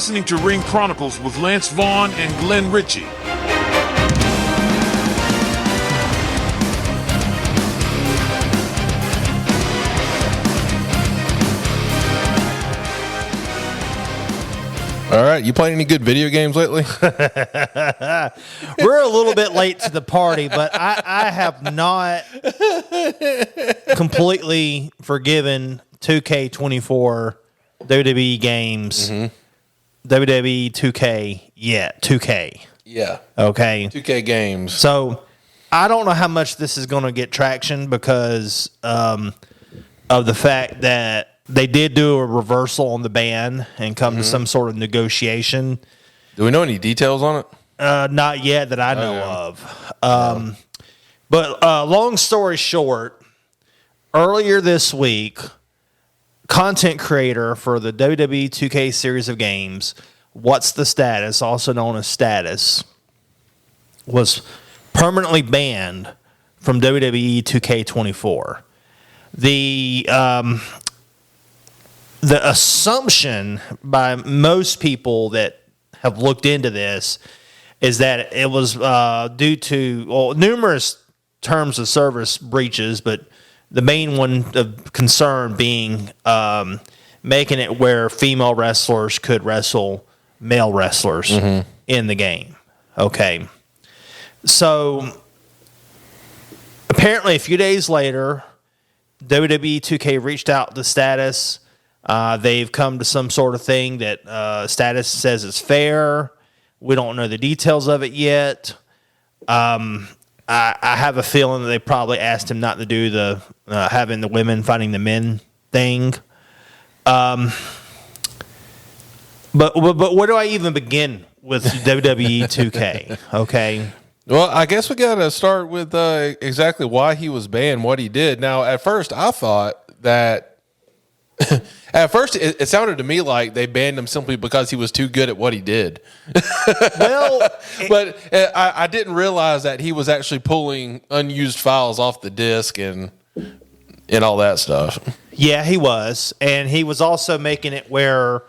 listening to Ring Chronicles with Lance Vaughn and Glenn Ritchie. All right, you playing any good video games lately? We're a little bit late to the party, but I have not completely forgiven 2K24 WWE games, WWE 2K yet. 2K. Yeah. Okay. 2K games. So I don't know how much this is going to get traction because of the fact that they did do a reversal on the ban and come to some sort of negotiation. Do we know any details on it? Not yet that I know of. But long story short, earlier this week, content creator for the WWE 2K series of games, Whatsthestatus, also known as Status, was permanently banned from WWE 2K24. The assumption by most people that have looked into this is that it was due to numerous terms of service breaches, but the main one of concern being making it where female wrestlers could wrestle male wrestlers in the game. Okay. So apparently a few days later, WWE 2K reached out to Status. They've come to some sort of thing that Status says is fair. We don't know the details of it yet. I have a feeling that they probably asked him not to do the having the women fighting the men thing. But where do I even begin with WWE 2K? Okay. Well, I guess we got to start with exactly why he was banned, what he did. Now, at first, I thought that at first, it sounded to me like they banned him simply because he was too good at what he did. Well, but I didn't realize that he was actually pulling unused files off the disk and all that stuff. Yeah, he was. And he was also making it where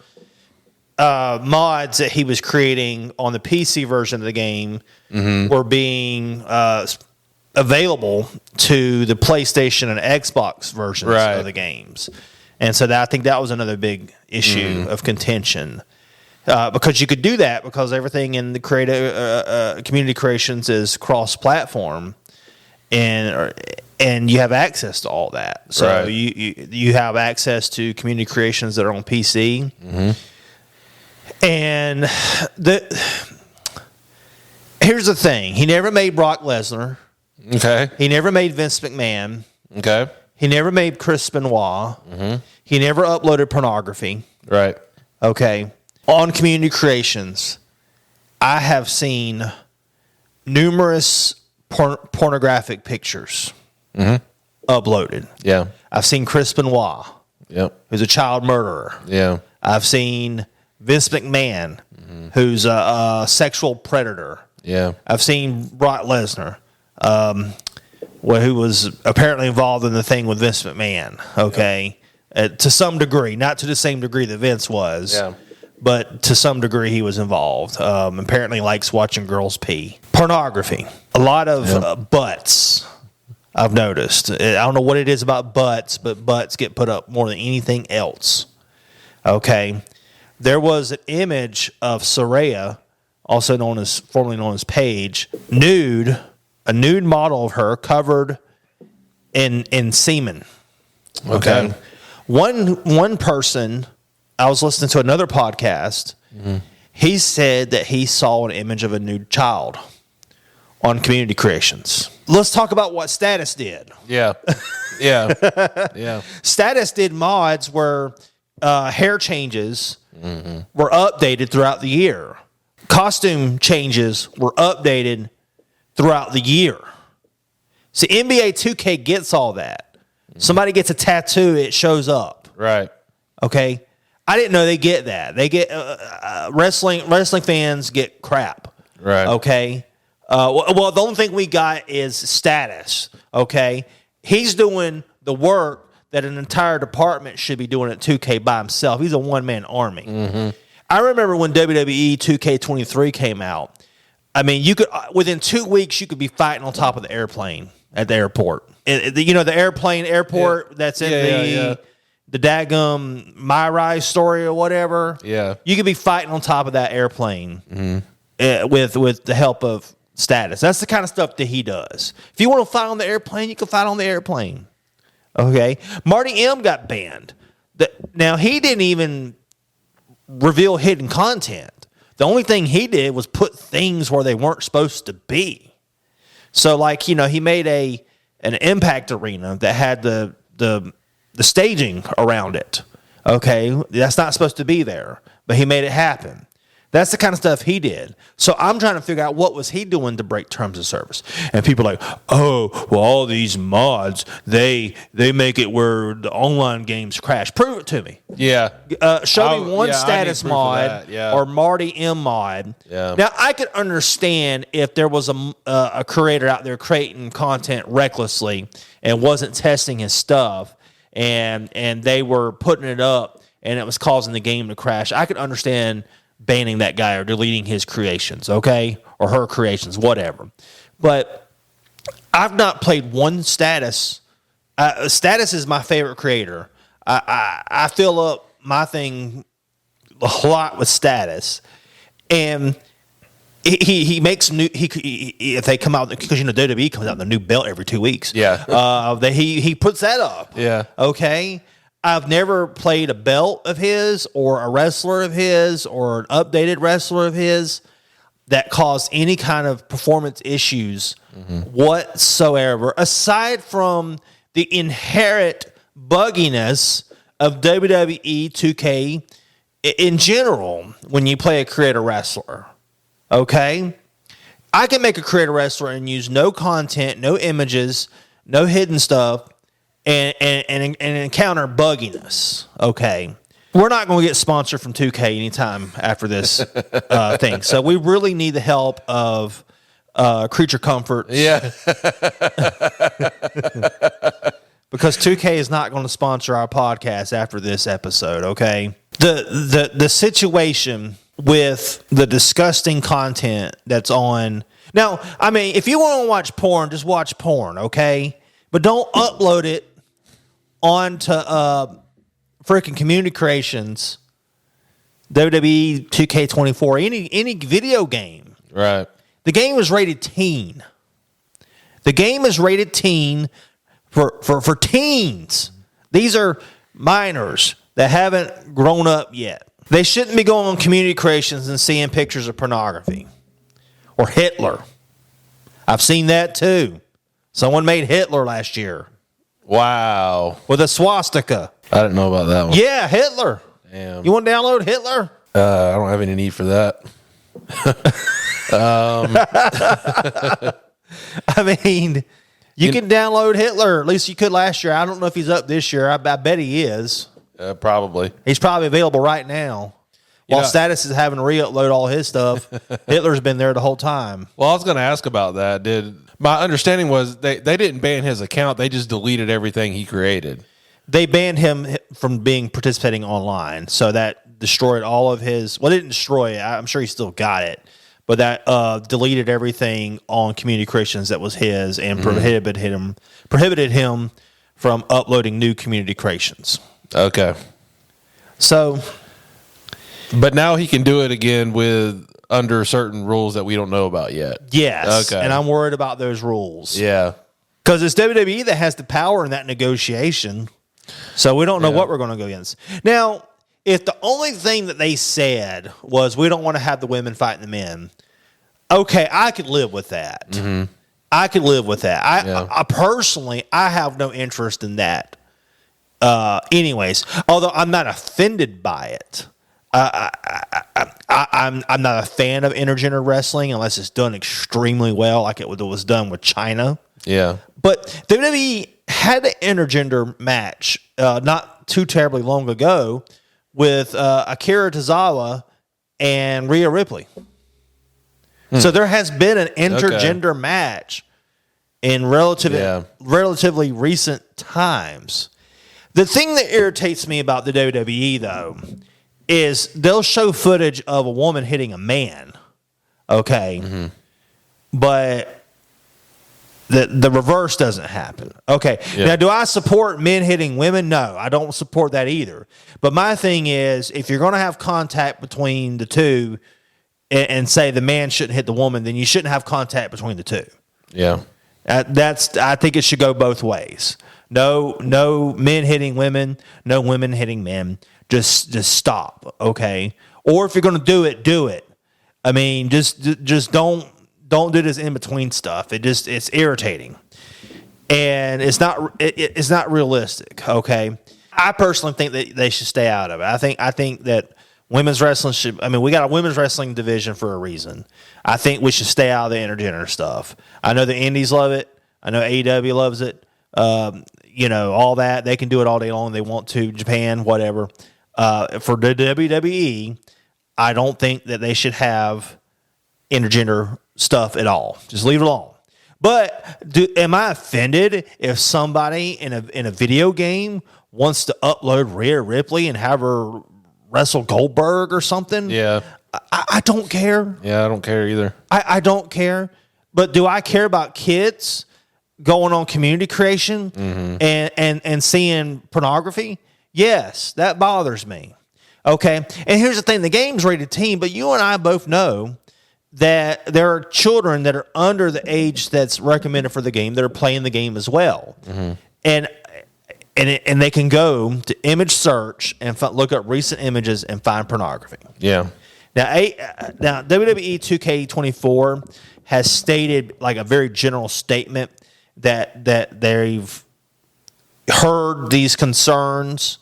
mods that he was creating on the PC version of the game were being available to the PlayStation and Xbox versions of the games. And so I think that was another big issue of contention. Because you could do that because everything in the community creations is cross-platform, and you have access to all that. So you have access to community creations that are on PC. And here's the thing. He never made Brock Lesnar. Okay. He never made Vince McMahon. Okay. He never made Chris Benoit. He never uploaded pornography. Right. Okay. On community creations, I have seen numerous pornographic pictures uploaded. Yeah. I've seen Chris Benoit, who's a child murderer. Yeah. I've seen Vince McMahon, who's a sexual predator. Yeah. I've seen Brock Lesnar, who was apparently involved in the thing with Vince McMahon. Okay. To some degree, not to the same degree that Vince was, but to some degree he was involved. Apparently likes watching girls pee. Pornography. A lot of butts, I've noticed. I don't know what it is about butts, but butts get put up more than anything else. Okay. There was an image of Saraya, also formerly known as Paige, nude, a nude model of her covered in semen. Okay. One person, I was listening to another podcast. He said that he saw an image of a nude child on community creations. Let's talk about what Status did. Yeah. Yeah. Status did mods where hair changes were updated throughout the year. Costume changes were updated throughout the year. So NBA 2K gets all that. Somebody gets a tattoo, it shows up. Right. Okay? I didn't know they get that. They get wrestling fans get crap. Right. Okay? Well, the only thing we got is Status. Okay? He's doing the work that an entire department should be doing at 2K by himself. He's a one-man army. I remember when WWE 2K23 came out. I mean, you could within 2 weeks you could be fighting on top of the airplane at the airport. The airport that's in the daggum My Rise story or whatever. Yeah, you could be fighting on top of that airplane with the help of Status. That's the kind of stuff that he does. If you want to fight on the airplane, you can fight on the airplane. Okay, Marty M got banned. Now he didn't even reveal hidden content. The only thing he did was put things where they weren't supposed to be. So, like, he made an Impact arena that had the staging around it. Okay, that's not supposed to be there, but he made it happen. That's the kind of stuff he did. So I'm trying to figure out what was he doing to break terms of service. And people are like, oh, well, all these mods, they make it where the online games crash. Prove it to me. Yeah. Show me one Status mod or Marty M mod. Yeah. Now, I could understand if there was a creator out there creating content recklessly and wasn't testing his stuff and they were putting it up and it was causing the game to crash. I could understand banning that guy or deleting his creations, okay? Or her creations, whatever. But I've not played one Status. Status is my favorite creator. I fill up my thing a lot with Status. And he makes new. If they come out, because WWE comes out with a new belt every 2 weeks. Yeah. He puts that up. Yeah. Okay. I've never played a belt of his or a wrestler of his or an updated wrestler of his that caused any kind of performance issues whatsoever, aside from the inherent bugginess of WWE 2K in general when you play a creator wrestler. Okay? I can make a creator wrestler and use no content, no images, no hidden stuff, and encounter bugginess. Okay, we're not going to get sponsored from 2K anytime after this thing. So we really need the help of Creature Comforts. Yeah, because 2K is not going to sponsor our podcast after this episode. Okay, the situation with the disgusting content that's on now. I mean, if you want to watch porn, just watch porn. Okay, but don't upload it onto freaking Community Creations, WWE 2K24, any video game. Right. The game is rated teen. The game is rated teen for teens. These are minors that haven't grown up yet. They shouldn't be going on Community Creations and seeing pictures of pornography or Hitler. I've seen that too. Someone made Hitler last year. Wow. With a swastika. I didn't know about that one. Yeah, Hitler. Damn. You want to download Hitler? I don't have any need for that. I mean, you can download Hitler. At least you could last year. I don't know if he's up this year. I bet he is. Probably. He's probably available right now. While Status is having to re-upload all his stuff, Hitler's been there the whole time. Well, I was going to ask about that. My understanding was they didn't ban his account. They just deleted everything he created. They banned him from participating online. So that destroyed all of his... Well, it didn't destroy it. I'm sure he still got it. But that deleted everything on Community Creations that was his and prohibited him from uploading new Community Creations. Okay. So... But now he can do it again under certain rules that we don't know about yet. Yes. Okay. And I'm worried about those rules. Yeah. Because it's WWE that has the power in that negotiation. So we don't know what we're going to go against. Now, if the only thing that they said was we don't want to have the women fighting the men, okay, I could live with that. Mm-hmm. I could live with that. I personally, I have no interest in that. Anyways, although I'm not offended by it. I'm not a fan of intergender wrestling unless it's done extremely well, like it was done with China. Yeah. But WWE had an intergender match not too terribly long ago with Akira Tozawa and Rhea Ripley. So there has been an intergender match in relatively recent times. The thing that irritates me about the WWE, though, is they'll show footage of a woman hitting a man, okay, but the reverse doesn't happen. Okay. Yeah. Now, do I support men hitting women? No, I don't support that either. But my thing is, if you're going to have contact between the two and say the man shouldn't hit the woman, then you shouldn't have contact between the two. Yeah. I think it should go both ways. No men hitting women, no women hitting men. Just stop, okay? Or if you're going to do it, do it. I mean, just don't do this in between stuff. It's irritating, and it's not realistic. Okay, I personally think that they should stay out of it. I think that women's wrestling should. I mean, we got a women's wrestling division for a reason. I think we should stay out of the intergender stuff. I know the indies love it. I know AEW loves it. All that they can do it all day long. They want to. Japan, whatever. For the WWE, I don't think that they should have intergender stuff at all. Just leave it alone. But am I offended if somebody in a video game wants to upload Rhea Ripley and have her wrestle Goldberg or something? Yeah. I don't care. Yeah, I don't care either. I don't care. But do I care about kids going on community creation and seeing pornography? Yes, that bothers me. Okay. And here's the thing, the game's rated teen, but you and I both know that there are children that are under the age that's recommended for the game that are playing the game as well. And they can go to image search and look up recent images and find pornography. Yeah. Now WWE 2K24 has stated like a very general statement that they've heard these concerns,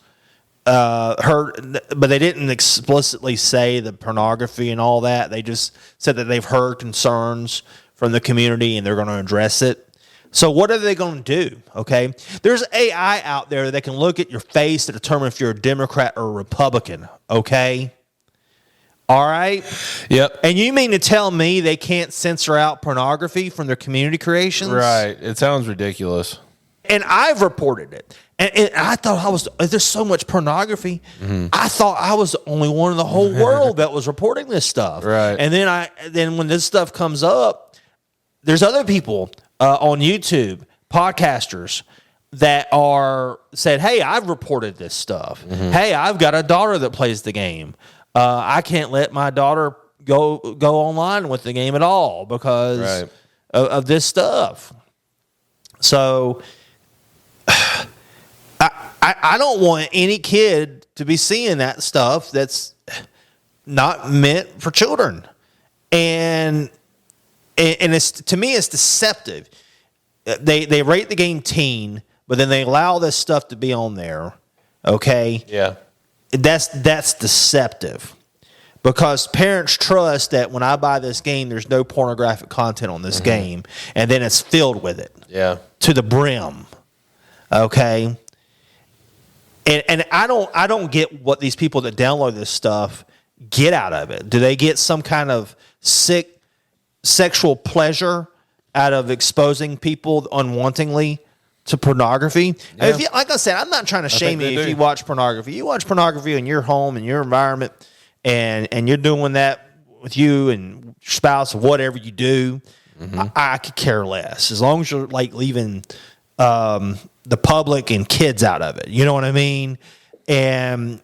but they didn't explicitly say the pornography and all that. They just said that they've heard concerns from the community and they're going to address it. So what are they going to do? Okay, there's AI out there that can look at your face to determine if you're a Democrat or a Republican. Okay. All right. Yep. And you mean to tell me they can't censor out pornography from their community creations? Right. It sounds ridiculous. And I've reported it. And I thought there's so much pornography. I thought I was the only one in the whole world that was reporting this stuff. Right. And then when this stuff comes up, there's other people on YouTube, podcasters, that said, hey, I've reported this stuff. Hey, I've got a daughter that plays the game. I can't let my daughter go online with the game at all because of this stuff. So I don't want any kid to be seeing that stuff that's not meant for children. And it's, to me, it's deceptive. They rate the game teen, but then they allow this stuff to be on there. Okay? Yeah. That's deceptive. Because parents trust that when I buy this game, there's no pornographic content on this game, and then it's filled with it. Yeah. To the brim. Okay? And I don't get what these people that download this stuff get out of it. Do they get some kind of sick sexual pleasure out of exposing people unwantingly to pornography? Yeah. If you, like I said, I'm not trying to shame you if you watch pornography. You watch pornography in your home, in your environment, and you're doing that with you and your spouse or whatever you do. I could care less as long as you're like leaving the public and kids out of it. You know what I mean? And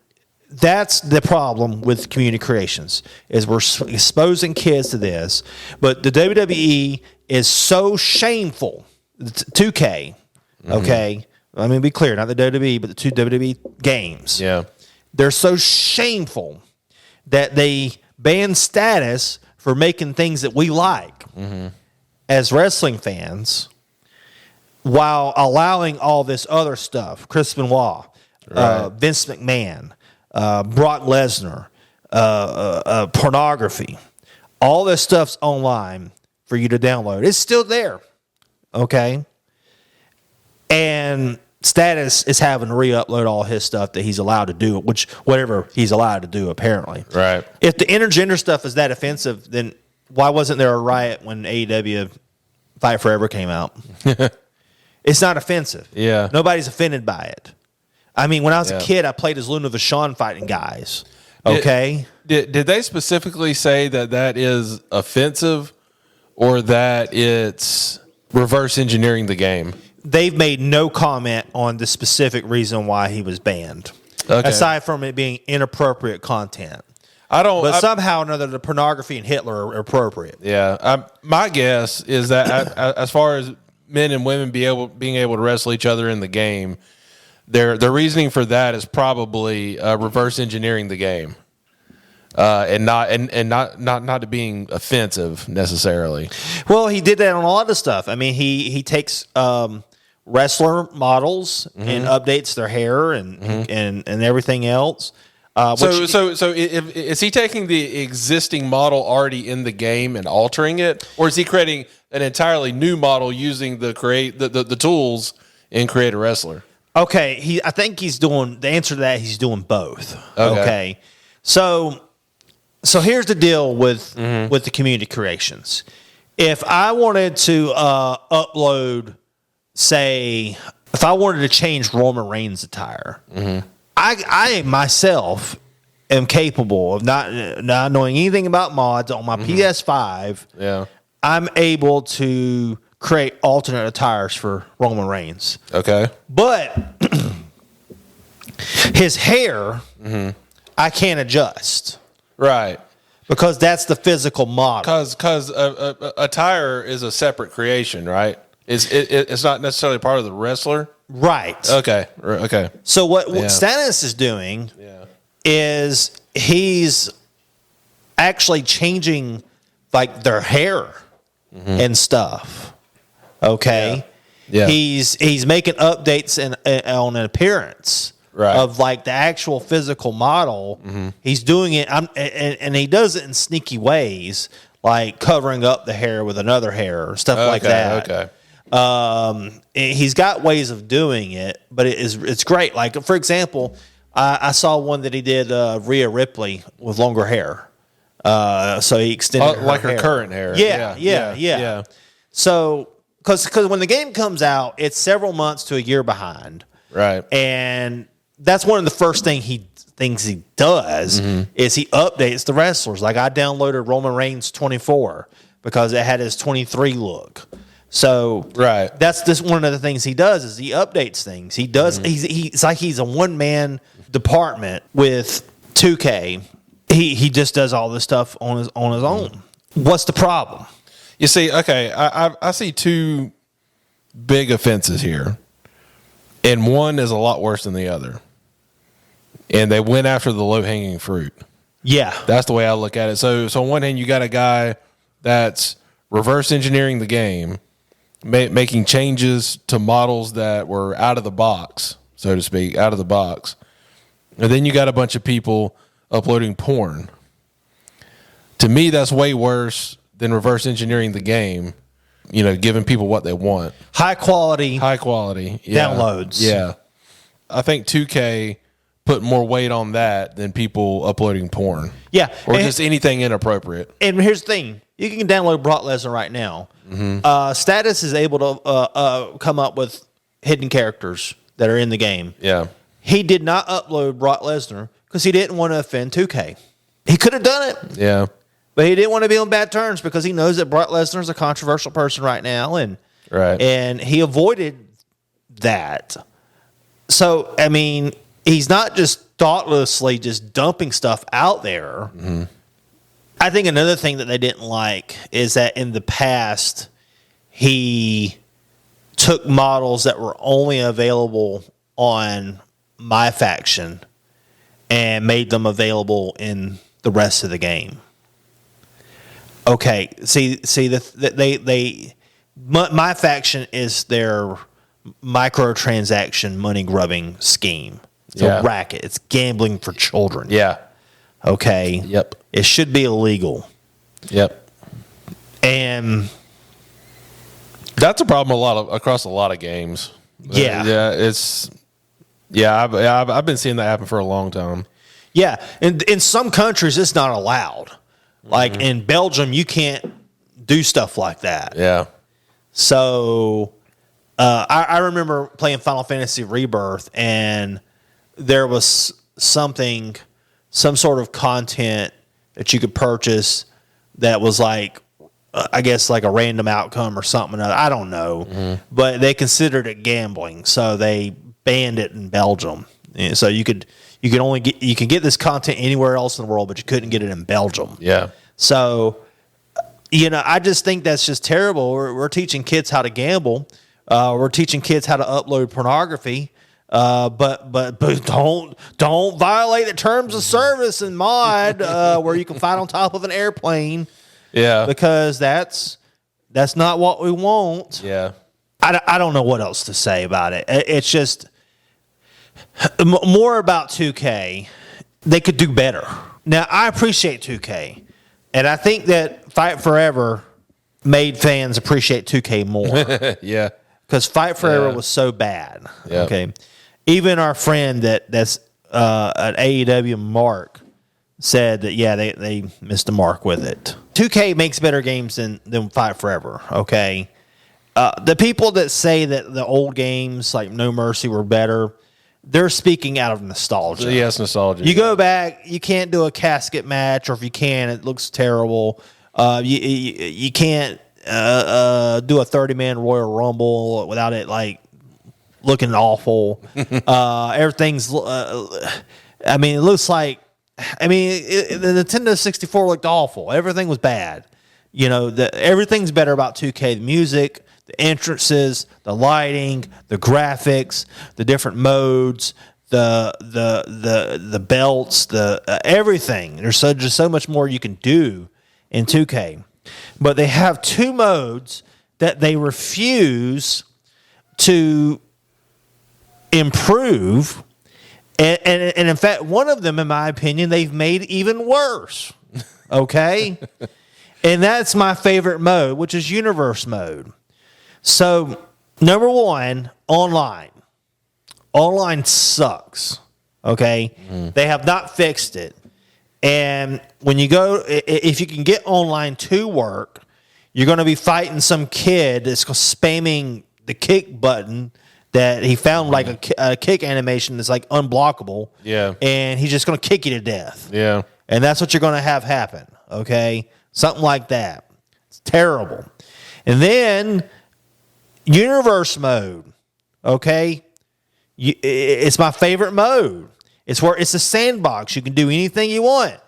that's the problem with community creations is we're exposing kids to this. But the WWE is so shameful. 2K, okay? I mean, be clear, not the WWE, but the two WWE games. Yeah. They're so shameful that they ban status for making things that we like as wrestling fans, while allowing all this other stuff, Chris Benoit, Vince McMahon, Brock Lesnar, pornography, all this stuff's online for you to download. It's still there, okay? And Status is having to re-upload all his stuff that he's allowed to do, whatever he's allowed to do, apparently. Right. If the intergender stuff is that offensive, then why wasn't there a riot when AEW Fight Forever came out? It's not offensive. Yeah. Nobody's offended by it. I mean, when I was a kid, I played as Luna Vachon fighting guys. Okay. Did they specifically say that is offensive, or that it's reverse engineering the game? They've made no comment on the specific reason why he was banned, aside from it being inappropriate content. But somehow or another, the pornography and Hitler are appropriate. Yeah, my guess is that as far as men and women being able to wrestle each other in the game, their reasoning for that is probably reverse engineering the game, and not to being offensive necessarily. Well, he did that on a lot of stuff. I mean, he takes wrestler models and updates their hair and everything else. So is he taking the existing model already in the game and altering it, or is he creating an entirely new model using the tools in Create a Wrestler? Okay, I think he's doing the answer to that. He's doing both. Okay. So here's the deal with the community creations. If I wanted to upload, say, if I wanted to change Roman Reigns' attire, I myself am capable of not knowing anything about mods on my PS5. Yeah, I'm able to create alternate attires for Roman Reigns. Okay, but his hair, I can't adjust. Right. Because that's the physical model. Because attire is a separate creation, right? It's not necessarily part of the wrestler. Right. Okay. So what Status is doing is he's actually changing like their hair and stuff. Okay. Yeah. He's making updates on an appearance. Right. Of like the actual physical model. He's doing it, and he does it in sneaky ways, like covering up the hair with another hair or stuff like that. Okay. He's got ways of doing it, but it's great. Like, for example, I saw one that he did Rhea Ripley with longer hair. So he extended her current hair. Yeah. So because when the game comes out, it's several months to a year behind. Right. And that's one of the first things he does is he updates the wrestlers. Like I downloaded Roman Reigns 24 because it had his 23 look. So that's just one of the things he does is he updates things. He does. It's like he's a one man department with 2K. He just does all this stuff on his own. What's the problem? You see, okay, I see two big offenses here, and one is a lot worse than the other. And they went after the low-hanging fruit. Yeah. That's the way I look at it. So on one hand, you got a guy that's reverse engineering the game, making changes to models that were out of the box, so to speak, out of the box. And then you got a bunch of people uploading porn. To me, that's way worse than reverse engineering the game, giving people what they want. High quality downloads. Yeah. I think 2K put more weight on that than people uploading porn. Yeah. Or just anything inappropriate. And here's the thing. You can download Brock Lesnar right now. Status is able to come up with hidden characters that are in the game. Yeah. He did not upload Brock Lesnar because he didn't want to offend 2K. He could have done it. Yeah. But he didn't want to be on bad terms because he knows that Brock Lesnar is a controversial person right now. And he avoided that. So, I mean, he's not just thoughtlessly just dumping stuff out there. I think another thing that they didn't like is that in the past, he took models that were only available on my faction and made them available in the rest of the game. Okay, my faction is their microtransaction money grubbing scheme. It's a racket. It's gambling for children. Yeah. Okay. Yep. It should be illegal. Yep. And that's a problem across a lot of games. Yeah. I've been seeing that happen for a long time. Yeah. And in some countries it's not allowed. Like in Belgium you can't do stuff like that. Yeah. So I remember playing Final Fantasy Rebirth and there was something some sort of content that you could purchase that was like, I guess like a random outcome or something. I don't know, but they considered it gambling, so they banned it in Belgium. And so you can get this content anywhere else in the world, but you couldn't get it in Belgium. Yeah. So, I just think that's just terrible. We're teaching kids how to gamble. We're teaching kids how to upload pornography. But don't violate the terms of service and mod where you can fight on top of an airplane. Yeah. Because that's not what we want. Yeah. I don't know what else to say about it. It's just more about 2K. They could do better. Now, I appreciate 2K. And I think that Fight Forever made fans appreciate 2K more. Yeah. Because Fight Forever was so bad. Yeah. Okay. Even our friend that's at AEW, Mark, said that, they missed the mark with it. 2K makes better games than Fight Forever, okay? The people that say that the old games, like No Mercy, were better, they're speaking out of nostalgia. Yes, nostalgia. You go back, you can't do a casket match, or if you can, it looks terrible. You can't do a 30-man Royal Rumble without it, like, looking awful. Everything's, it looks like, the Nintendo 64 looked awful. Everything was bad. Everything's better about 2K. The music, the entrances, the lighting, the graphics, the different modes, the belts, everything. There's just so much more you can do in 2K. But they have two modes that they refuse to improve. And in fact, one of them, in my opinion, they've made even worse. Okay? And that's my favorite mode, which is universe mode. So, number one, online. Online sucks. Okay? They have not fixed it. And when you go, if you can get online to work, you're going to be fighting some kid that's spamming the kick button that he found like a kick animation that's like unblockable. Yeah. And he's just going to kick you to death. Yeah. And that's what you're going to have happen. Okay? Something like that. It's terrible. And then universe mode. Okay? It's my favorite mode. It's where it's a sandbox. You can do anything you want.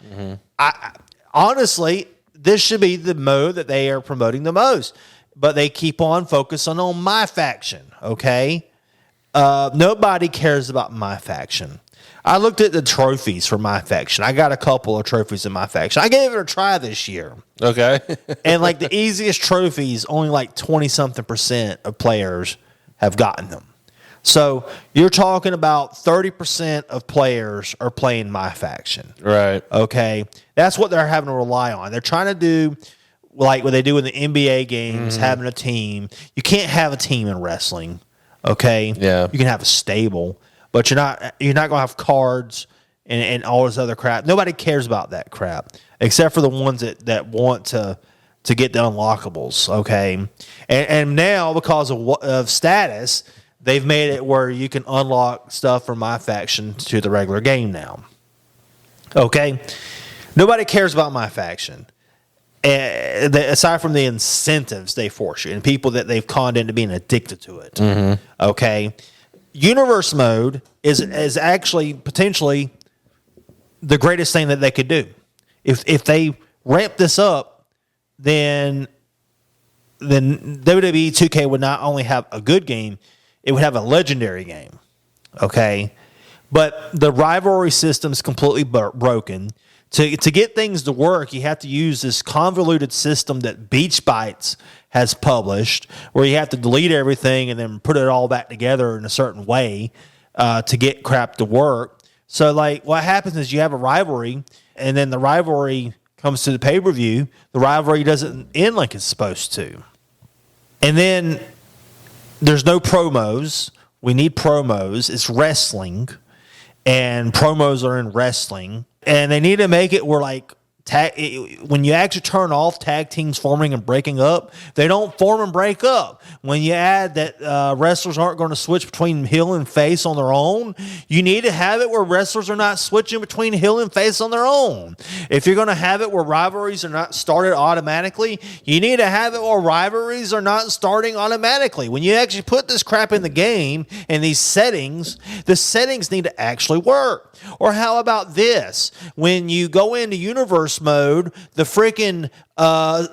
Honestly, this should be the mode that they are promoting the most. But they keep on focusing on my faction. Okay? Nobody cares about my faction. I looked at the trophies for my faction. I got a couple of trophies in my faction. I gave it a try this year. Okay. And like the easiest trophies, only like 20-something% of players have gotten them. So you're talking about 30% of players are playing my faction. Right. Okay. That's what they're having to rely on. They're trying to do like what they do in the NBA games, having a team. You can't have a team in wrestling. Okay. Yeah. You can have a stable, but you're not going to have cards and all this other crap. Nobody cares about that crap except for the ones that want to get the unlockables. Okay. And now because of status, they've made it where you can unlock stuff from my faction to the regular game now. Okay. Nobody cares about my faction. Aside from the incentives they force you and people that they've conned into being addicted to it. Okay. Universe mode is actually potentially the greatest thing that they could do. If they ramp this up, then WWE 2K would not only have a good game, it would have a legendary game. Okay. But the rivalry system is completely broken. To get things to work, you have to use this convoluted system that Beach Bites has published, where you have to delete everything and then put it all back together in a certain way to get crap to work. So, like, what happens is you have a rivalry, and then the rivalry comes to the pay-per-view. The rivalry doesn't end like it's supposed to. And then there's no promos. We need promos. It's wrestling, and promos are in wrestling. And they need to make it where, like, when you actually turn off tag teams forming and breaking up, they don't form and break up. When you add that wrestlers aren't going to switch between heel and face on their own, you need to have it where wrestlers are not switching between heel and face on their own. If you're going to have it where rivalries are not started automatically, you need to have it where rivalries are not starting automatically. When you actually put this crap in the game and these settings, the settings need to actually work. Or how about this? When you go into universe mode, the freaking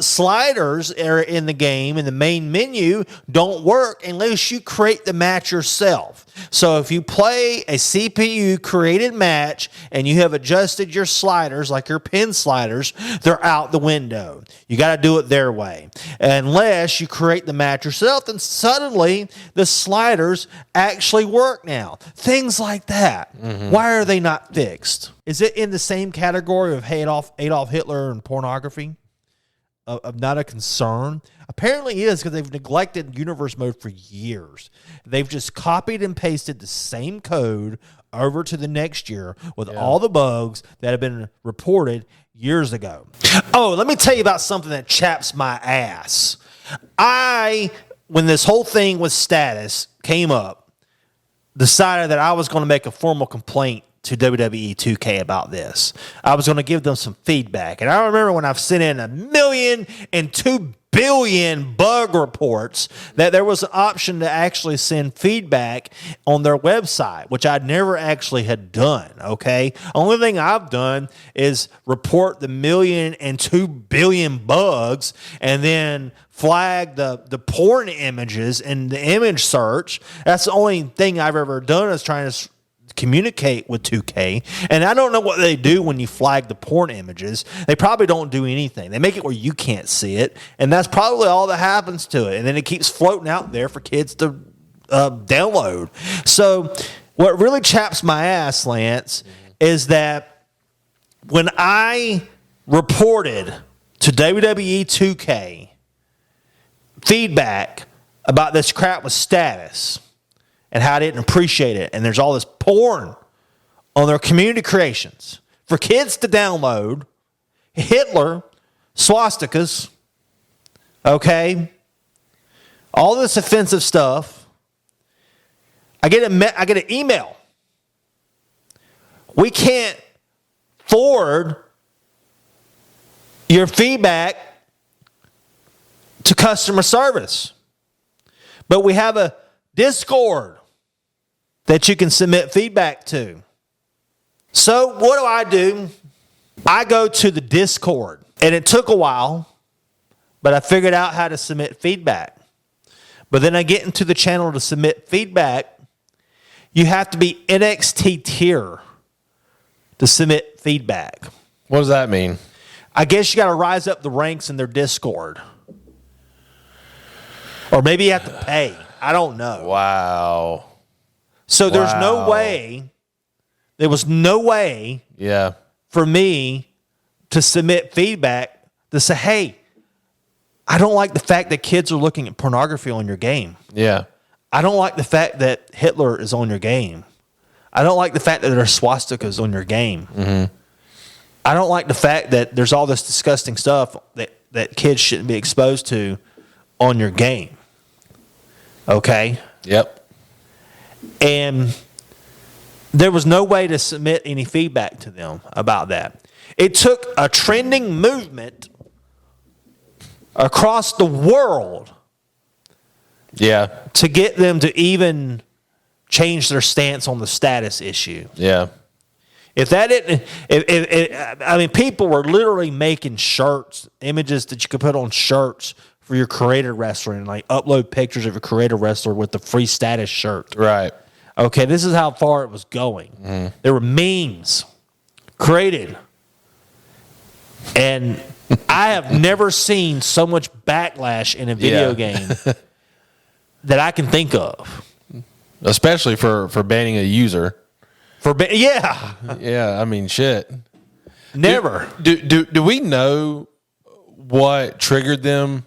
sliders are in the game in the main menu don't work unless you create the match yourself. So if you play a CPU created match and you have adjusted your sliders, like your pin sliders, they're out the window. You got to do it their way. Unless you create the match yourself, then suddenly the sliders actually work now. Things like that. Mm-hmm. Why are they not fixed? Is it in the same category of Adolf Hitler and pornography? Of not a concern? Apparently it is, because they've neglected universe mode for years. They've just copied and pasted the same code over to the next year with all the bugs that have been reported years ago. Oh, let me tell you about something that chaps my ass. When this whole thing with status came up, decided that I was going to make a formal complaint to WWE 2K about this. I was going to give them some feedback. And I remember when I've sent in 1,000,002 billion bug reports that there was an option to actually send feedback on their website, which I never actually had done, okay? Only thing I've done is report the 1,000,002 billion bugs and then flag the porn images in the image search. That's the only thing I've ever done, is trying to communicate with 2K. And I don't know what they do when you flag the porn images. They probably don't do anything. They make it where you can't see it, and that's probably all that happens to it. And then it keeps floating out there for kids to download. So what really chaps my ass, Lance, is that when I reported to WWE 2K feedback about this crap with status and how I didn't appreciate it, and there's all this porn on their community creations for kids to download, Hitler, swastikas, okay, all this offensive stuff. I get an email. We can't forward your feedback to customer service, but we have a Discord that you can submit feedback to. So what do? I go to the Discord, and it took a while, but I figured out how to submit feedback. But then I get into the channel to submit feedback. You have to be NXT tier to submit feedback. What does that mean? I guess you got to rise up the ranks in their Discord. Or maybe you have to pay. I don't know. Wow. So there was no way for me to submit feedback to say, hey, I don't like the fact that kids are looking at pornography on your game. Yeah. I don't like the fact that Hitler is on your game. I don't like the fact that there are swastikas on your game. Mm-hmm. I don't like the fact that there's all this disgusting stuff that kids shouldn't be exposed to on your game. Okay? Yep. And there was no way to submit any feedback to them about that. It took a trending movement across the world to get them to even change their stance on the status issue. Yeah. If that didn't, I mean, people were literally making shirts, images that you could put on shirts for your creator wrestler, and like upload pictures of your creator wrestler with the free status shirt. Right. Okay, this is how far it was going. Mm. There were memes created. And I have never seen so much backlash in a video game that I can think of. Especially for banning a user. Yeah, I mean, shit. Never. Do we know what triggered them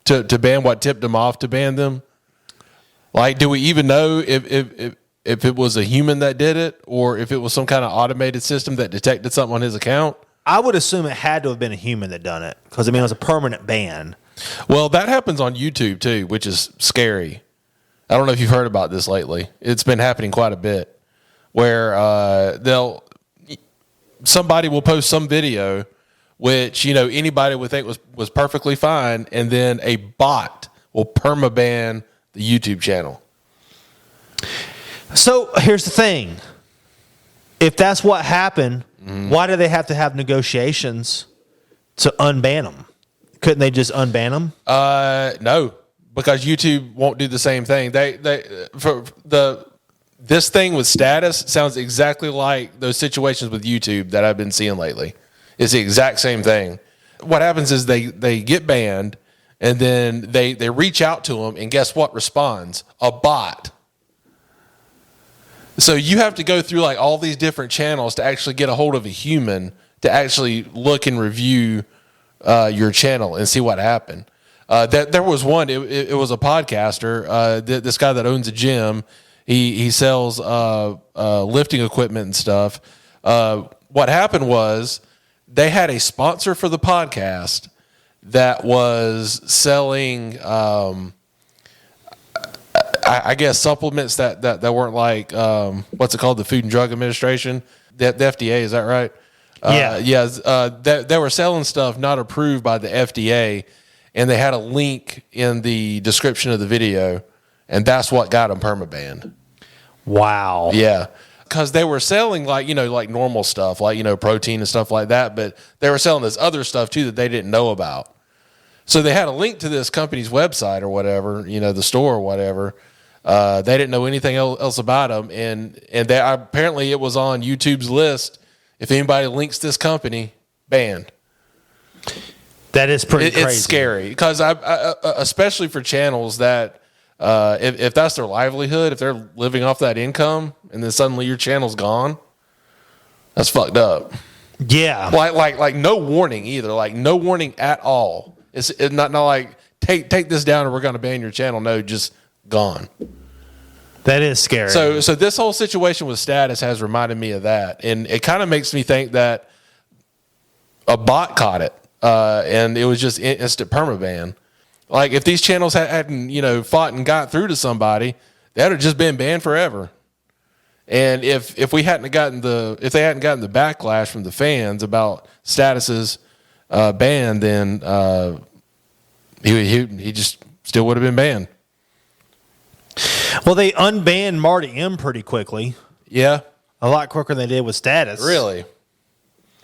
to ban, what tipped them off to ban them? Like, do we even know if it was a human that did it, or if it was some kind of automated system that detected something on his account? I would assume it had to have been a human that done it because, I mean, it was a permanent ban. Well, that happens on YouTube too, which is scary. I don't know if you've heard about this lately. It's been happening quite a bit where somebody will post some video which, anybody would think was perfectly fine, and then a bot will permaban the YouTube channel. So here's the thing. If that's what happened, why do they have to have negotiations to unban them? Couldn't they just unban them? No, because YouTube won't do the same thing. This thing with status sounds exactly like those situations with YouTube that I've been seeing lately. It's the exact same thing. What happens is they get banned, and then they reach out to them, and guess what responds? A bot. So you have to go through like all these different channels to actually get a hold of a human to actually look and review your channel and see what happened. There was one. It was a podcaster. This guy that owns a gym. He sells lifting equipment and stuff. What happened was they had a sponsor for the podcast that was selling, I guess, supplements that weren't like, what's it called? The Food and Drug Administration, the FDA. Is that right? They were selling stuff not approved by the FDA, and they had a link in the description of the video, and that's what got them permabanned. Wow. Yeah. Because they were selling like normal stuff, like, protein and stuff like that, but they were selling this other stuff too that they didn't know about. So they had a link to this company's website or whatever, the store or whatever. They didn't know anything else about them, and they, apparently it was on YouTube's list. If anybody links this company, banned. That is pretty crazy. It's scary because I especially for channels that if that's their livelihood, if they're living off that income, and then suddenly your channel's gone, that's fucked up. Yeah, like no warning either, like no warning at all. It's not like take this down or we're going to ban your channel. No, just gone. That is scary. So this whole situation with status has reminded me of that, and it kind of makes me think that a bot caught it, and it was just instant permaban. Like if these channels hadn't fought and got through to somebody, they would have just been banned forever. And if they hadn't gotten the backlash from the fans about statuses banned, then he just still would have been banned. Well, they unbanned Marty M pretty quickly. Yeah, a lot quicker than they did with status. Really?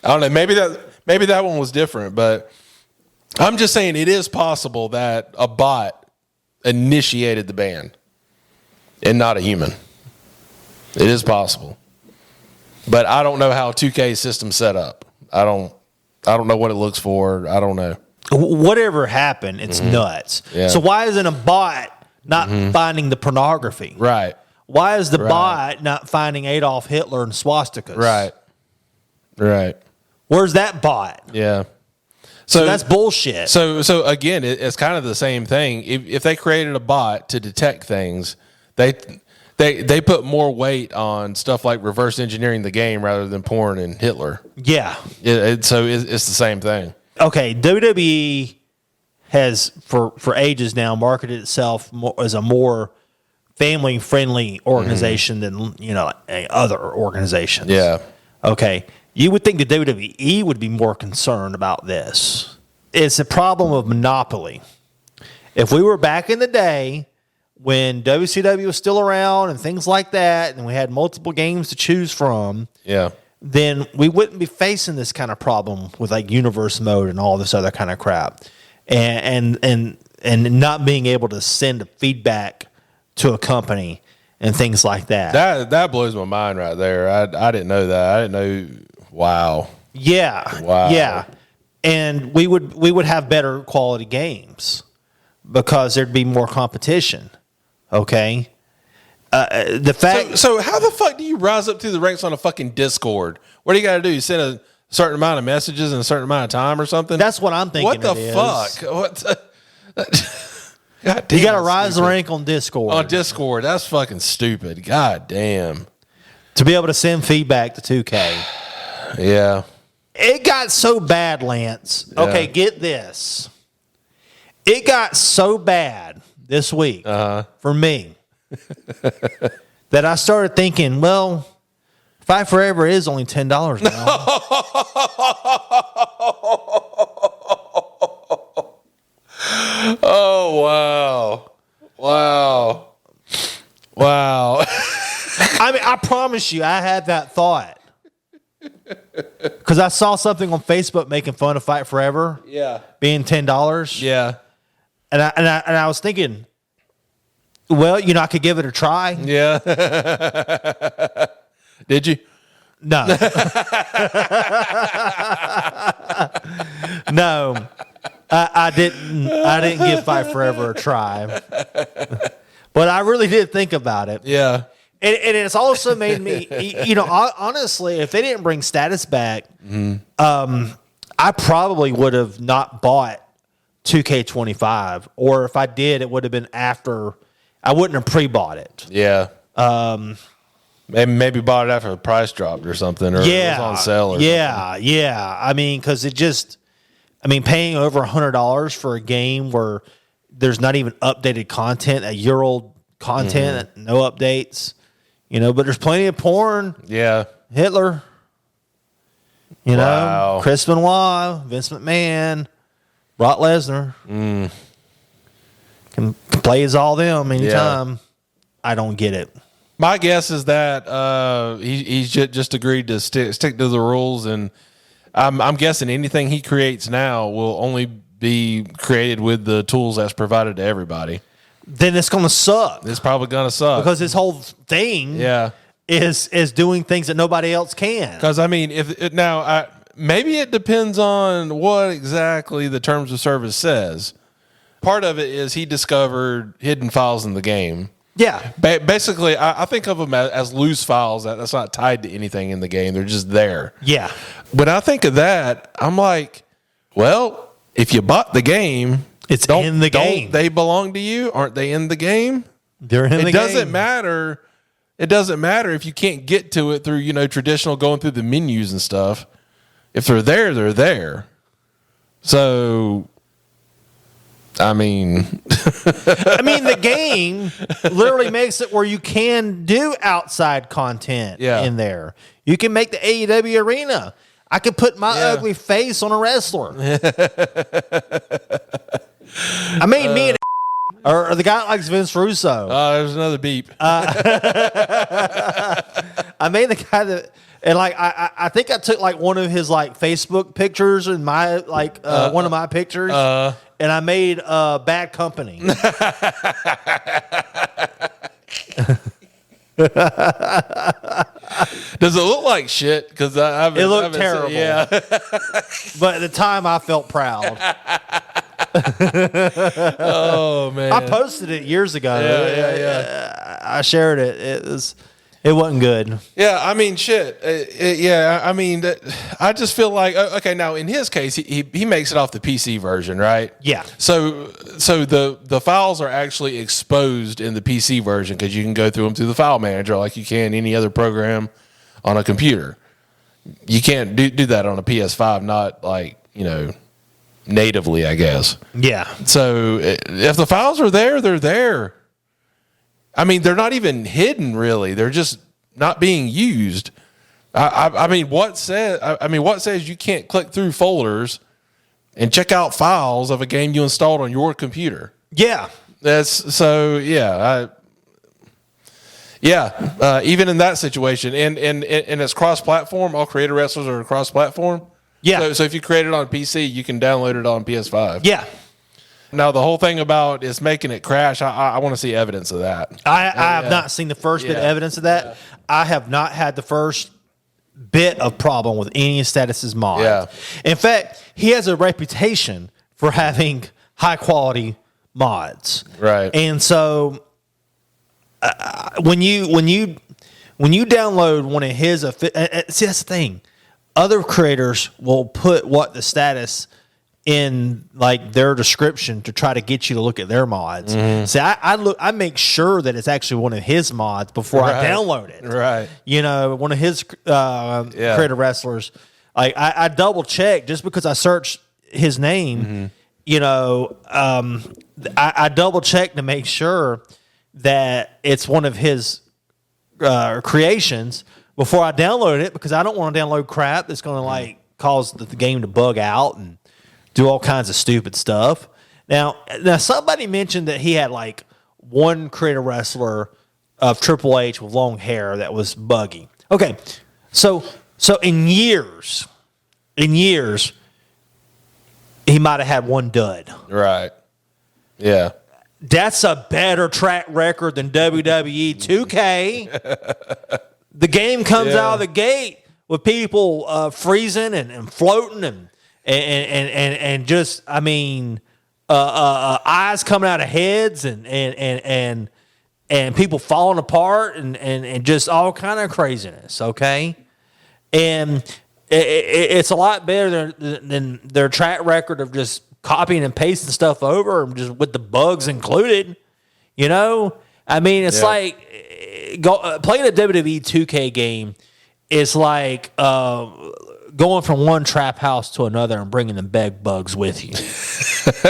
I don't know. Maybe that one was different, but I'm just saying it is possible that a bot initiated the ban and not a human. It is possible, but I don't know how 2K's system's set up. I don't know what it looks for. I don't know. Whatever happened, it's nuts. Yeah. So why isn't a bot not finding the pornography? Right. Why is the bot not finding Adolf Hitler and swastikas? Right. Where's that bot? Yeah. So that's bullshit. So again, it's kind of the same thing. If they created a bot to detect things, they put more weight on stuff like reverse engineering the game rather than porn and Hitler. Yeah. So it's the same thing. Okay, WWE has for ages now marketed itself as a more family friendly organization than other organizations. Yeah. Okay. You would think the WWE would be more concerned about this. It's a problem of monopoly. If we were back in the day when WCW was still around and things like that, and we had multiple games to choose from, then we wouldn't be facing this kind of problem with like universe mode and all this other kind of crap, and not being able to send feedback to a company and things like that. That blows my mind right there. I didn't know that. I didn't know. Wow. Yeah. Wow. Yeah. And we would have better quality games because there'd be more competition. Okay. The fact. So how the fuck do you rise up through the ranks on a fucking Discord? What do you got to do? You send a certain amount of messages in a certain amount of time or something? That's what I'm thinking. What the fuck? God damn, you got to rise the rank on Discord. On Discord, that's fucking stupid. God damn. To be able to send feedback to 2K. Yeah. It got so bad, Lance. Yeah. Okay, get this. It got so bad this week for me that I started thinking, well, Fight Forever is only $10 now. Oh, wow. Wow. Wow. I mean, I promise you, I had that thought. Because I saw something on Facebook making fun of Fight Forever. Yeah. Being $10. Yeah. And I was thinking, well, I could give it a try. Yeah. Did you? No. No. I didn't give Fight Forever a try. But I really did think about it. Yeah. And it's also made me, honestly, if they didn't bring status back, I probably would have not bought 2K25. Or if I did, it would have been after. I wouldn't have pre-bought it. Yeah. Maybe bought it after the price dropped or something, or it was on sale. Or something. Yeah. I mean, because paying over $100 for a game where there's not even updated content, a year-old content, no updates, but there's plenty of porn. Yeah. Hitler, Wow. Chris Benoit, Vince McMahon, Brock Lesnar. Can play as all them anytime. Yeah. I don't get it. My guess is that he's just agreed to stick to the rules, and I'm guessing anything he creates now will only be created with the tools that's provided to everybody. Then it's going to suck. It's probably going to suck because his whole thing, is doing things that nobody else can. Because maybe it depends on what exactly the terms of service says. Part of it is he discovered hidden files in the game. Yeah. Basically, I think of them as loose files that's not tied to anything in the game. They're just there. Yeah. When I think of that, I'm like, well, if you bought the game, it's in the game. Don't they belong to you? Aren't they in the game? They're in the game. It doesn't matter. It doesn't matter if you can't get to it through, traditional going through the menus and stuff. If they're there, they're there. So, the game literally makes it where you can do outside content in there. You can make the AEW arena. I could put my ugly face on a wrestler. Me and or the guy that likes Vince Russo. Oh, there's another beep. I made the guy that, and I think I took one of his Facebook pictures and my one of my pictures, and I made Bad Company. Does it look like shit? Because it looked terrible. Yeah, but at the time I felt proud. Oh man! I posted it years ago. Yeah. I shared it. It wasn't good. Yeah, shit. I just feel like okay. Now in his case, he makes it off the PC version, right? Yeah. So the files are actually exposed in the PC version because you can go through them through the file manager like you can any other program on a computer. You can't do that on a PS5, not natively, I guess. Yeah. So if the files are there, they're there. They're not even hidden, really. They're just not being used. What says you can't click through folders and check out files of a game you installed on your computer? Yeah. Even in that situation, and it's cross-platform. All creator wrestlers are cross-platform. Yeah. So if you create it on PC, you can download it on PS5. Yeah. Now, the whole thing about is making it crash, I want to see evidence of that. I have not seen the first bit of evidence of that. Yeah. I have not had the first bit of problem with any of Status's mods. Yeah. In fact, he has a reputation for having high-quality mods. Right. And so when you download one of his, see, that's the thing. Other creators will put what the status in their description to try to get you to look at their mods. Mm-hmm. See, I make sure that it's actually one of his mods before I download it. Right. One of his creator wrestlers. Like I double checked just because I searched his name. You know, I double checked to make sure that it's one of his creations before I downloaded it, because I don't want to download crap that's going to like cause the game to bug out and do all kinds of stupid stuff. Now somebody mentioned that he had like one creator wrestler of Triple H with long hair that was buggy. Okay, so in years, he might have had one dud. Right. Yeah. That's a better track record than WWE 2K. The game comes out of the gate with people freezing and floating and just, I mean, eyes coming out of heads and people falling apart and just all kind of craziness. Okay, and it's a lot better than their track record of just copying and pasting stuff over, just with the bugs included. You know, I mean, it's like playing a WWE 2K game is like going from one trap house to another and bringing the bed bugs with you.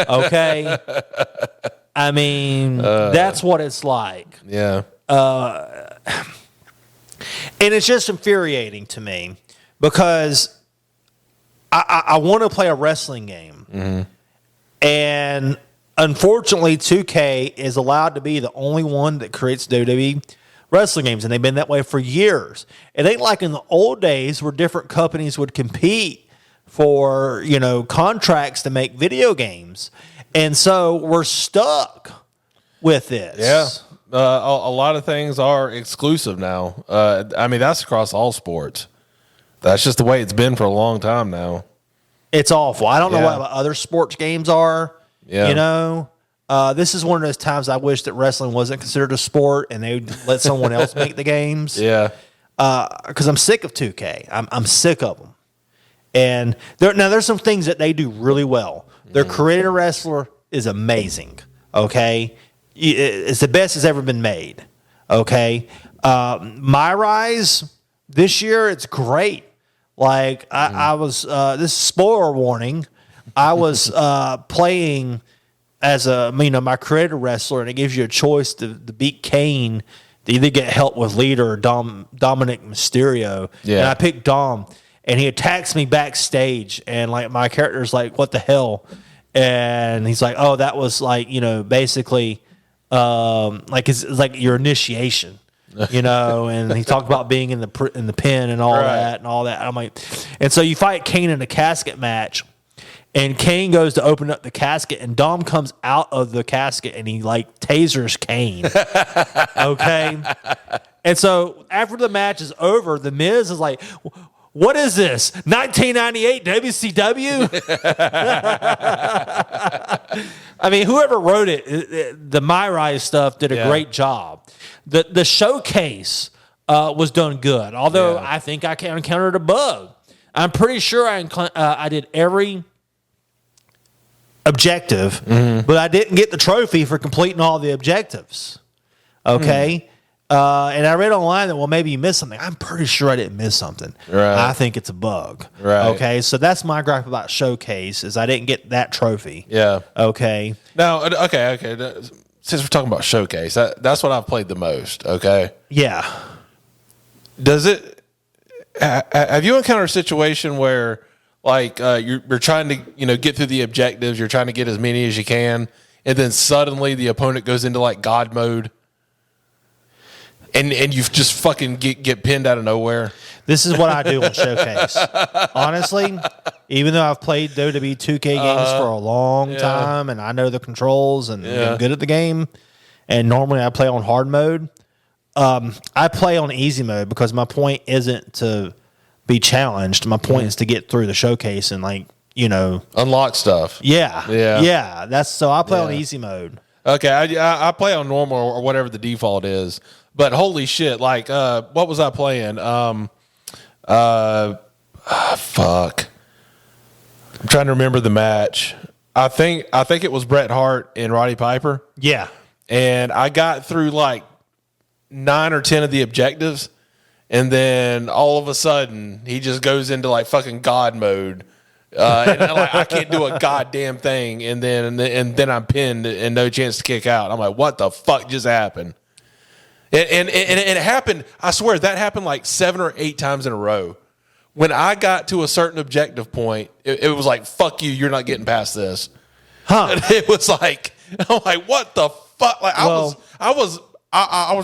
Okay, I mean, that's what it's like. Yeah. And it's just infuriating to me because I want to play a wrestling game. And unfortunately, 2K is allowed to be the only one that creates WWE wrestling games, and they've been that way for years. It ain't like in the old days where different companies would compete for, you know, contracts to make video games. And so we're stuck with this. Yeah. A lot of things are exclusive now. I mean, that's across all sports. That's just the way it's been for a long time now. It's awful. I don't know what other sports games are. Yeah. You know, this is one of those times I wish that wrestling wasn't considered a sport and they would let someone else make the games. Yeah. Because I'm sick of 2K. I'm sick of them. And there's some things that they do really well. Their creator wrestler is amazing. Okay, it's the best that's ever been made. Okay, My Rise this year, it's great. Like I was, this is spoiler warning. I was playing as my creator wrestler, and it gives you a choice to beat Kane to either get help with Lita or Dominic Mysterio. Yeah. And I picked Dom, and he attacks me backstage, and like my character's like, "What the hell?" And he's like, "Oh, that was like, you know, basically, like it's like your initiation." You know, and he talked about being in the pen and all that and all that. I'm like, and so you fight Kane in a casket match, and Kane goes to open up the casket, and Dom comes out of the casket, and he like tasers Kane. Okay, and so after the match is over, the Miz is like, "What is this? 1998 WCW?" I mean, whoever wrote it, the My Rise stuff did a great job. The showcase was done good, although I think I encountered a bug. I'm pretty sure I did every objective, but I didn't get the trophy for completing all the objectives. Okay? And I read online that, well, maybe you missed something. I'm pretty sure I didn't miss something. Right. I think it's a bug. Right. Okay, so that's my gripe about Showcase is I didn't get that trophy. Yeah. Okay. Now, okay. Since we're talking about Showcase, that's what I've played the most. Okay. Yeah. Does it? Have you encountered a situation where, like, you're trying to get through the objectives, you're trying to get as many as you can, and then suddenly the opponent goes into like God mode, and you just fucking get pinned out of nowhere? This is what I do on Showcase. Honestly, even though I've played WWE 2K games for a long time and I know the controls and I'm good at the game, and normally I play on hard mode, I play on easy mode because my point isn't to be challenged. My point is to get through the Showcase and unlock stuff. Yeah. That's so I play on easy mode. Okay, I play on normal or whatever the default is. But holy shit, like, what was I playing? Fuck. I'm trying to remember the match. I think it was Bret Hart and Roddy Piper. Yeah. And I got through like 9 or 10 of the objectives, and then all of a sudden he just goes into like fucking God mode. And I can't do a goddamn thing, and then I'm pinned and no chance to kick out. I'm like, what the fuck just happened? And it happened. I swear that happened like 7 or 8 times in a row. When I got to a certain objective point, it was like, fuck you, you're not getting past this. Huh? And it was like, I'm like, what the fuck? Like I was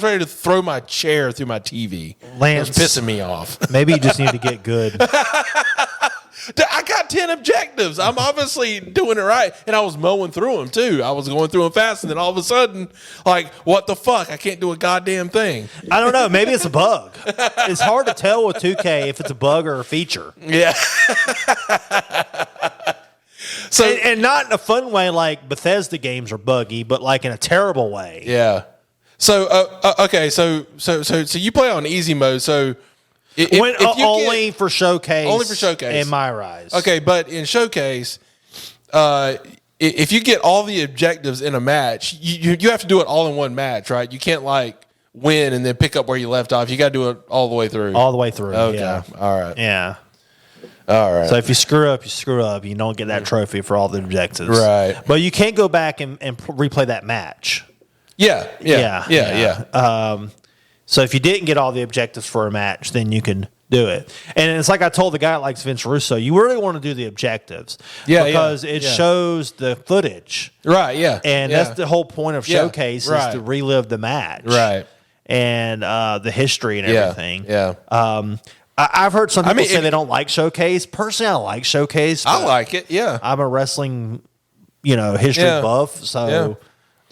ready to throw my chair through my TV. Lance, it was pissing me off. Maybe you just need to get good. I got 10 objectives. I'm obviously doing it right. And I was mowing through them too. I was going through them fast. And then all of a sudden, like, what the fuck? I can't do a goddamn thing. I don't know. Maybe it's a bug. It's hard to tell with 2K if it's a bug or a feature. Yeah. So and not in a fun way like Bethesda games are buggy, but like in a terrible way. Yeah. So, okay. So you play on easy mode. So, only for showcase. Only for showcase. In my eyes. Okay, but in showcase, if you get all the objectives in a match, you have to do it all in one match, right? You can't like win and then pick up where you left off. You got to do it all the way through. All the way through. Okay. Yeah. All right. Yeah. All right. So if you screw up, you screw up. You don't get that trophy for all the objectives. Right. But you can't go back and replay that match. Yeah. So if you didn't get all the objectives for a match, then you can do it. And it's like I told the guy that likes Vince Russo, you really want to do the objectives. Yeah, because it shows the footage. Right, yeah. And that's the whole point of Showcase is right. to relive the match. Right. And the history and everything. Yeah. I've heard some people say they don't like Showcase. Personally, I like Showcase. I like it, yeah. I'm a wrestling, history buff, so... Yeah.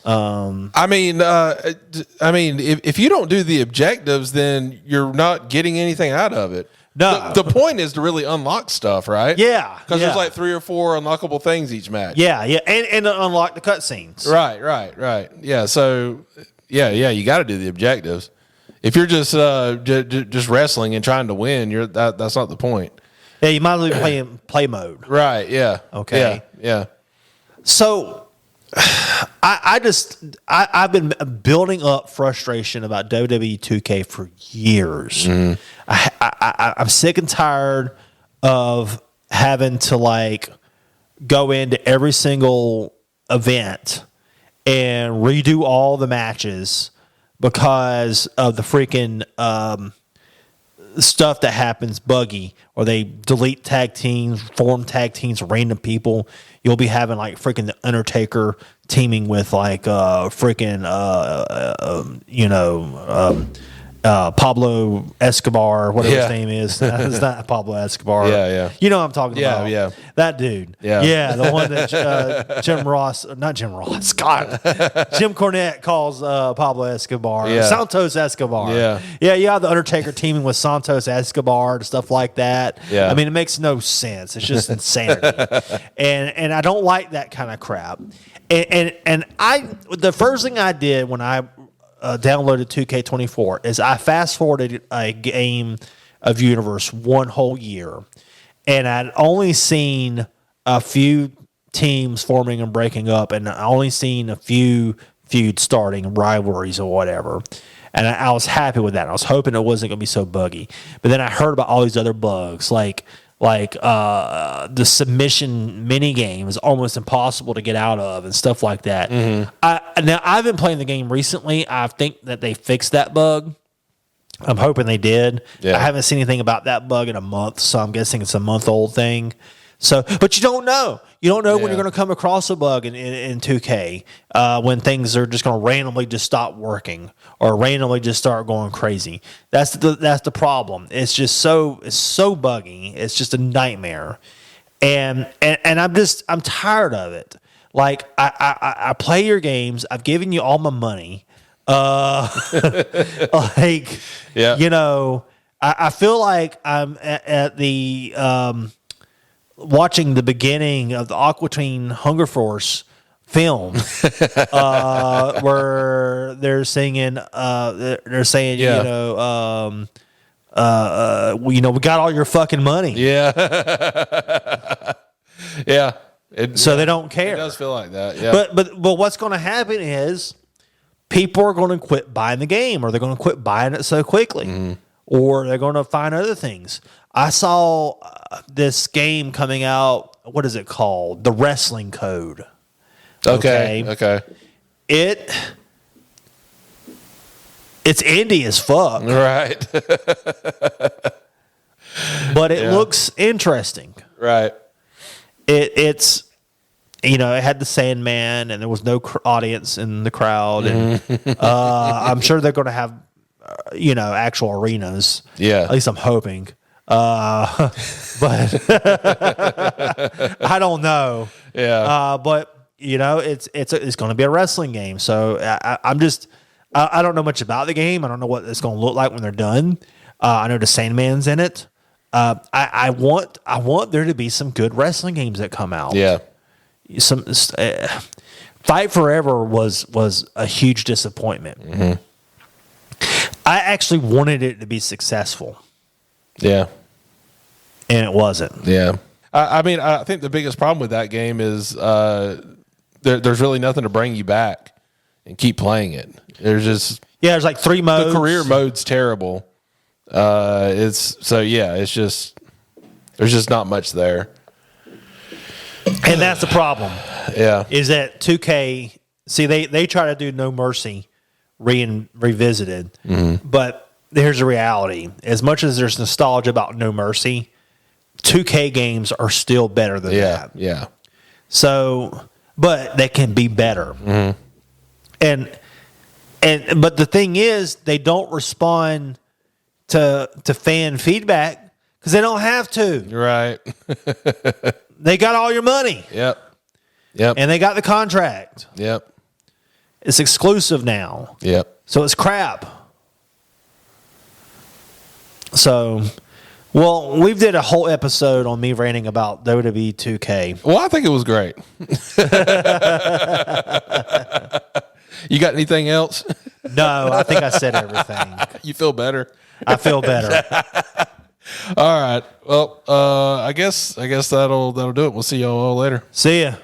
I mean, if you don't do the objectives, then you're not getting anything out of it. No, the point is to really unlock stuff, right? Yeah, because there's like 3 or 4 unlockable things each match. Yeah, and to unlock the cutscenes. Right. Yeah, so you got to do the objectives. If you're just wrestling and trying to win, that's not the point. Yeah, you might as well be playing play mode. Right. Yeah. Okay. Yeah. So. I've been building up frustration about WWE 2K for years. Mm-hmm. I'm sick and tired of having to like go into every single event and redo all the matches because of the freaking stuff that happens buggy, or they delete tag teams, form tag teams, random people. You'll be having like freaking the Undertaker teaming with like freaking Pablo Escobar, whatever his name is. It's not Pablo Escobar. Yeah. You know what I'm talking about. Yeah. That dude. Yeah. The one that Jim Cornette calls Pablo Escobar. Yeah. Santos Escobar. Yeah. You have the Undertaker teaming with Santos Escobar and stuff like that. Yeah. I mean, it makes no sense. It's just insanity. And I don't like that kind of crap. And the first thing I did when I downloaded 2K24 is I fast forwarded a game of Universe one whole year, and I'd only seen a few teams forming and breaking up, and I only seen a few feuds starting, rivalries or whatever. And I was happy with that. I was hoping it wasn't going to be so buggy. But then I heard about all these other bugs, like the submission mini game is almost impossible to get out of and stuff like that. Mm-hmm. Now I've been playing the game recently. I think that they fixed that bug. I'm hoping they did. Yeah. I haven't seen anything about that bug in a month, so I'm guessing it's a month-old thing. So, but you don't know. You don't know when you're going to come across a bug in 2K when things are just going to randomly just stop working or randomly just start going crazy. That's the problem. It's just so buggy. It's just a nightmare, and I'm tired of it. Like I play your games. I've given you all my money. I feel like I'm at the. Watching the beginning of the Aqua Teen Hunger Force film, where they're singing, we got all your fucking money. Yeah. Yeah. So they don't care. It does feel like that. Yeah. But what's going to happen is people are going to quit buying the game, or they're going to quit buying it so quickly. Mm-hmm. or they're going to find other things. I saw this game coming out. What is it called? The Wrestling Code. Okay. It's indie as fuck, Right. but it looks interesting. Right. It's it had the Sandman, and there was no audience in the crowd, and I'm sure they're going to have actual arenas. Yeah. At least I'm hoping. But I don't know. Yeah. But it's going to be a wrestling game, so I don't know much about the game. I don't know what it's going to look like when they're done. I know the Sandman's in it. I want there to be some good wrestling games that come out. Yeah. Fight Forever was a huge disappointment. Mm-hmm. I actually wanted it to be successful. Yeah. And it wasn't. Yeah. I mean, I think the biggest problem with that game is there's really nothing to bring you back and keep playing it. There's like 3 modes. The career mode's terrible. It's just there's just not much there. And that's the problem. Yeah. Is that 2K, see, they try to do No Mercy revisited, but here's the reality. As much as there's nostalgia about No Mercy, 2K games are still better than that. Yeah. So, but they can be better. And but the thing is, they don't respond to fan feedback because they don't have to. Right. They got all your money. Yep. And they got the contract. Yep. It's exclusive now. Yep. So it's crap. So, well, we did a whole episode on me ranting about WWE 2K. Well, I think it was great. You got anything else? No, I think I said everything. You feel better? I feel better. All right. Well, I guess that'll do it. We'll see y'all all later. See ya.